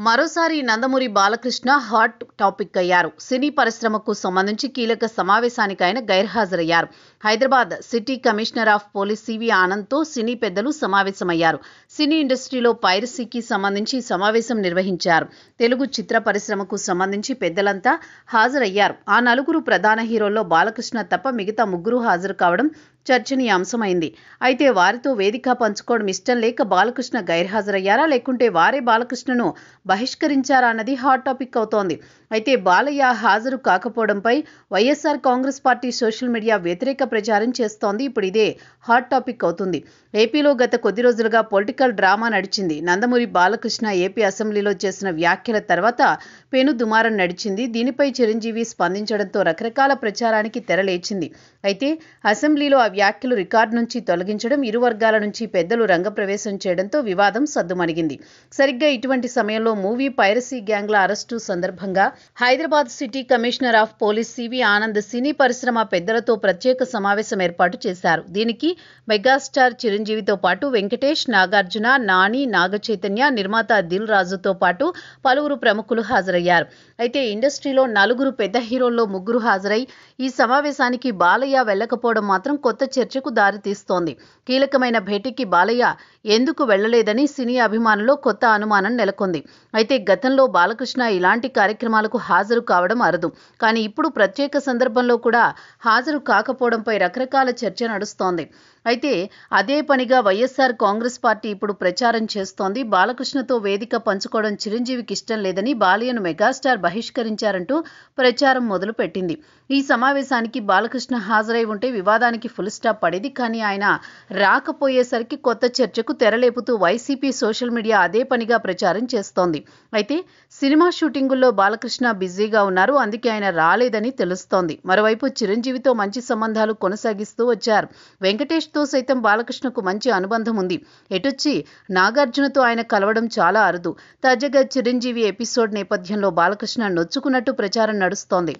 మరోసారి Nandamuri Balakrishna hot topic అయ్యారు. సినీ పరిశ్రమకు సంబంధించి కీలక సమావేశానికి ఆయన గైర్హాజరయ్యారు. Hyderabad city commissioner of police CV ఆనంద్తో సినీ పెద్దలు సమావేశమయ్యారు. సినీ ఇండస్ట్రీలో పైరసీకి సంబంధించి సమావేశం నిర్వహించారు. తెలుగు చిత్ర పరిశ్రమకు సంబంధించి పెద్దలంతా హాజరయ్యారు. ఆ నలుగురు ప్రధాన హీరోల్లో బాలకృష్ణ తప్ప మిగతా ముగ్గురు హాజరు కావడం చర్చనీయాంశమైంది. అయితే వారితో వేదిక పంచుకోవడం ఇష్టం లేక బాలకృష్ణ గైర్హాజరయ్యారా, లేకుంటే వారే బాలకృష్ణను బహిష్కరించారా అన్నది హాట్ టాపిక్ అవుతోంది. అయితే బాలయ్య హాజరు కాకపోవడంపై వైఎస్ఆర్ కాంగ్రెస్ పార్టీ సోషల్ మీడియా వ్యతిరేక ప్రచారం చేస్తోంది. ఇప్పుడు ఇదే హాట్ టాపిక్ అవుతుంది. ఏపీలో గత కొద్ది రోజులుగా పొలిటికల్ డ్రామా నడిచింది. నందమూరి బాలకృష్ణ ఏపీ అసెంబ్లీలో చేసిన వ్యాఖ్యల తర్వాత పెను దుమారం నడిచింది. దీనిపై చిరంజీవి స్పందించడంతో రకరకాల ప్రచారానికి తెరలేచింది. అయితే అసెంబ్లీలో ఆ వ్యాఖ్యలు రికార్డు నుంచి తొలగించడం, ఇరు వర్గాల నుంచి పెద్దలు రంగప్రవేశం చేయడంతో వివాదం సద్దుమణిగింది. సరిగ్గా ఇటువంటి సమయంలో మూవీ పైరసీ గ్యాంగ్ల అరెస్టు సందర్భంగా Hyderabad city commissioner of police CV Anand సినీ పరిశ్రమ పెద్దలతో ప్రత్యేక సమావేశం ఏర్పాటు చేశారు. దీనికి మెగాస్టార్ చిరంజీవితో పాటు వెంకటేష్, నాగార్జున, నాని, నాగచైతన్య, నిర్మాత దిల్ రాజుతో పాటు పలువురు ప్రముఖులు హాజరయ్యారు. అయితే ఇండస్ట్రీలో నలుగురు పెద్ద హీరోల్లో ముగ్గురు హాజరై ఈ సమావేశానికి బాలయ్య వెళ్లకపోవడం మాత్రం కొత్త చర్చకు దారితీస్తోంది. కీలకమైన భేటీకి బాలయ్య ఎందుకు వెళ్లలేదని సినీ అభిమానుల్లో కొత్త అనుమానం నెలకొంది. అయితే గతంలో బాలకృష్ణ ఇలాంటి కార్యక్రమాలకు హాజరు కావడం అరుదు. కానీ ఇప్పుడు ప్రత్యేక సందర్భంలో కూడా హాజరు కాకపోవడంపై రకరకాల చర్చ నడుస్తోంది. అయితే అదే పనిగా వైఎస్ఆర్ కాంగ్రెస్ పార్టీ ఇప్పుడు ప్రచారం చేస్తోంది. బాలకృష్ణతో వేదిక పంచుకోవడం చిరంజీవికి ఇష్టం లేదని, బాలయ్యను మెగాస్టార్ బహిష్కరించారంటూ ప్రచారం మొదలుపెట్టింది. ఈ సమావేశానికి బాలకృష్ణ హాజరై ఉంటే వివాదానికి ఫుల్ స్టాప్ పడేది. కానీ ఆయన రాకపోయేసరికి కొత్త చర్చకు తెరలేపుతూ వైసీపీ సోషల్ మీడియా అదే పనిగా ప్రచారం చేస్తోంది. అయితే సినిమా షూటింగుల్లో బాలకృష్ణ బిజీగా ఉన్నారు. అందుకే ఆయన రాలేదని తెలుస్తోంది. మరోవైపు చిరంజీవితో మంచి సంబంధాలు కొనసాగిస్తూ వచ్చారు. వెంకటేష్తో సైతం బాలకృష్ణకు మంచి అనుబంధం ఉంది. ఎటొచ్చి నాగార్జునతో ఆయన కలవడం చాలా అరుదు. తాజాగా చిరంజీవి ఎపిసోడ్ నేపథ్యంలో బాలకృష్ణ నొచ్చుకున్నట్టు ప్రచారం నడుస్తోంది.